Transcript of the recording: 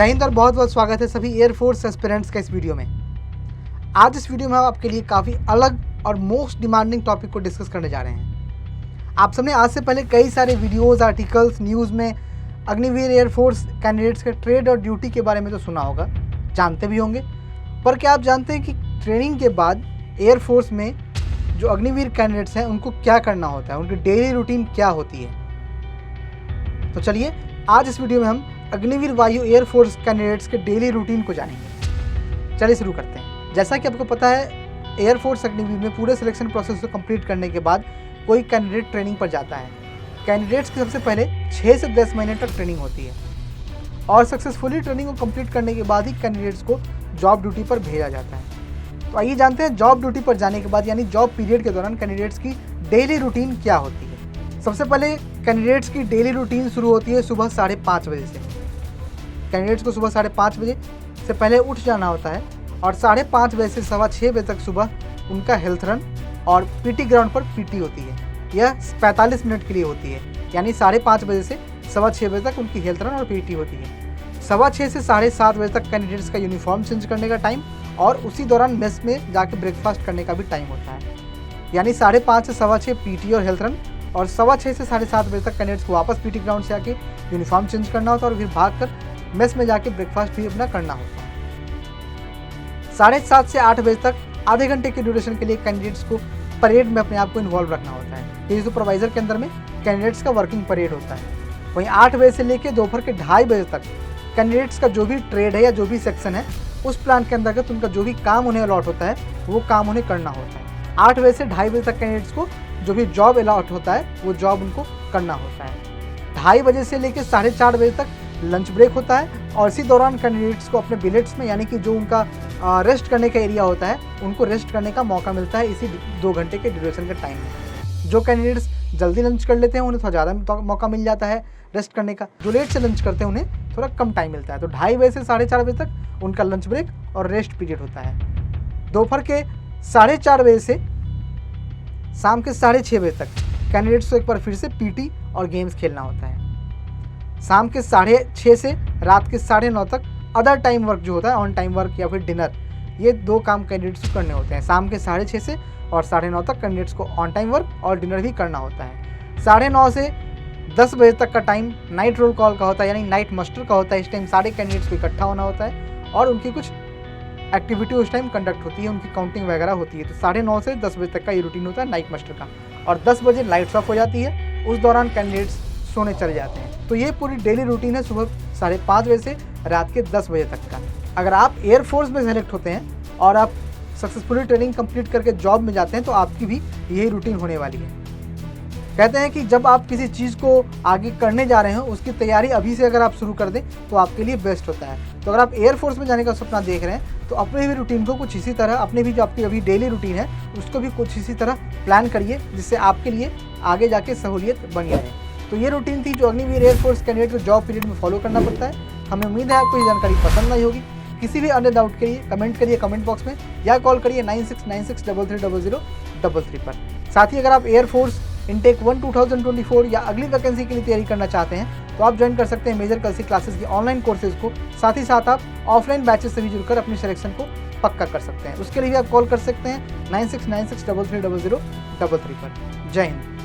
जय हिंद और बहुत बहुत स्वागत है सभी एयरफोर्स एस्पिरेंट्स का इस वीडियो में। आज इस वीडियो में हम आपके लिए काफ़ी अलग और मोस्ट डिमांडिंग टॉपिक को डिस्कस करने जा रहे हैं। आप सबने आज से पहले कई सारे वीडियोस, आर्टिकल्स, न्यूज़ में अग्निवीर एयरफोर्स कैंडिडेट्स के ट्रेड और ड्यूटी के बारे में तो सुना होगा, जानते भी होंगे। पर क्या आप जानते हैं कि ट्रेनिंग के बाद एयरफोर्स में जो अग्निवीर कैंडिडेट्स हैं उनको क्या करना होता है, उनकी डेली रूटीन क्या होती है? तो चलिए आज इस वीडियो में हम अग्निवीर वायु एयरफोर्स कैंडिडेट्स के डेली रूटीन को जानेंगे। चलिए शुरू करते हैं। जैसा कि आपको पता है, एयरफोर्स अग्निवीर में पूरे सिलेक्शन प्रोसेस को कंप्लीट करने के बाद कोई कैंडिडेट ट्रेनिंग पर जाता है। कैंडिडेट्स की सबसे पहले 6 से 10 महीने तक ट्रेनिंग होती है और सक्सेसफुली ट्रेनिंग को कंप्लीट करने के बाद ही कैंडिडेट्स को जॉब ड्यूटी पर भेजा जाता है। तो आइए जानते हैं जॉब ड्यूटी पर जाने के बाद यानी जॉब पीरियड के दौरान कैंडिडेट्स की डेली रूटीन क्या होती है। सबसे पहले कैंडिडेट्स की डेली रूटीन शुरू होती है सुबह 5:30 बजे से। कैंडिडेट्स को सुबह 5:30 बजे से पहले उठ जाना होता है और 5:30 बजे से 6:15 बजे तक सुबह उनका हेल्थ रन और पीटी ग्राउंड पर पीटी होती है। यह 45 मिनट के लिए होती है, यानी 5:30 बजे से 6:15 बजे तक उनकी हेल्थ रन और पीटी होती है। 6:15 से 7:30 बजे तक कैंडिडेट्स का यूनिफॉर्म चेंज करने का टाइम और उसी दौरान मेस में जाके ब्रेकफास्ट करने का भी टाइम होता है। यानी 5:30 से 6:15 पीटी और हेल्थ रन और 6:15 से 7:30 बजे तक कैंडिडेट्स को वापस पीटी ग्राउंड से आके यूनिफॉर्म चेंज करना होता है और फिर भागकर मेस में जाके ब्रेकफास्ट भी अपना करना होता है। 7:30 से 8 बजे तक आधे घंटे के ड्यूरेशन के लिए कैंडिडेट्स को परेड में अपने आप को इन्वॉल्व रखना होता है। ये सुपरवाइजर के अंदर में कैंडिडेट्स का वर्किंग परेड होता है। वहीं 8 बजे से लेकर दोपहर के 2:30 बजे तक कैंडिडेट्स का जो भी ट्रेड है या जो भी सेक्शन है उस प्लान के अंतर्गत उनका जो भी काम उन्हें अलॉट होता है वो काम उन्हें करना होता है। 8 बजे से 2:30 बजे तक कैंडिडेट्स को जो भी जॉब अलॉट होता है वो जॉब उनको करना होता है। 2:30 बजे से लेकर 4:30 बजे तक लंच ब्रेक होता है और इसी दौरान कैंडिडेट्स को अपने बिलेट्स में यानी कि जो उनका रेस्ट करने का एरिया होता है उनको रेस्ट करने का मौका मिलता है इसी 2 घंटे के ड्यूरेशन के टाइम में। जो कैंडिडेट्स जल्दी लंच कर लेते हैं उन्हें थोड़ा ज़्यादा मौका मिल जाता है रेस्ट करने का, जो लेट से लंच करते हैं उन्हें थोड़ा कम टाइम मिलता है। तो 2:30 बजे से 4:30 बजे तक उनका लंच ब्रेक और रेस्ट पीरियड होता है। दोपहर के 4:30 बजे से शाम के 6:30 बजे तक कैंडिडेट्स को एक बार फिर से पीटी और गेम्स खेलना होता है। शाम के 6:30 से रात के 9:30 तक अदर टाइम वर्क जो होता है, ऑन टाइम वर्क या फिर डिनर, ये 2 काम कैंडिडेट्स को करने होते हैं। शाम के 6:30 से और 9:30 तक कैंडिडेट्स को ऑन टाइम वर्क और डिनर भी करना होता है। 9:30 से 10 बजे तक का टाइम नाइट रोल कॉल का होता है, यानी नाइट मस्टर का होता है। इस टाइम सारे कैंडिडेट्स को इकट्ठा होना होता है और उनकी कुछ एक्टिविटी उस टाइम कंडक्ट होती है, उनकी काउंटिंग वगैरह होती है। तो 9:30 से 10 बजे तक का ये रूटीन होता है नाइट मस्टर का और 10 बजे लाइट्स ऑफ हो जाती है। उस दौरान कैंडिडेट्स सोने चले जाते हैं। तो ये पूरी डेली रूटीन है सुबह 5:30 बजे से रात के 10 बजे तक का। अगर आप एयरफोर्स में सेलेक्ट होते हैं और आप सक्सेसफुली ट्रेनिंग कंप्लीट करके जॉब में जाते हैं तो आपकी भी यही रूटीन होने वाली है। कहते हैं कि जब आप किसी चीज़ को आगे करने जा रहे हो उसकी तैयारी अभी से अगर आप शुरू कर दें तो आपके लिए बेस्ट होता है। तो अगर आप एयरफोर्स में जाने का सपना देख रहे हैं तो अपने भी रूटीन को कुछ इसी तरह, अपने भी जो आपकी अभी डेली रूटीन है उसको भी कुछ इसी तरह प्लान करिए जिससे आपके लिए आगे जाके सहूलियत बनी रहे। तो ये रूटीन थी जो अग्निवीर एयरफोर्स कैंडिडेट को जॉब पीरियड में फॉलो करना पड़ता है। हमें उम्मीद है आपको ये जानकारी पसंद आई होगी। किसी भी अन्य डाउट के लिए कमेंट करिए कमेंट बॉक्स में या कॉल करिए 9696330033 पर। साथ ही अगर आप एयरफोर्स इनटेक 1 2024 या अगली वैकेंसी के लिए तैयारी करना चाहते हैं तो आप ज्वाइन कर सकते हैं मेजर कलसी क्लासेस की ऑनलाइन कोर्सेज को। साथ ही साथ आप ऑफलाइन बैचेस से भी जुड़कर अपनी सिलेक्शन को पक्का कर सकते हैं। उसके लिए भी आप कॉल कर सकते हैं 9696330033 पर। जय हिंद।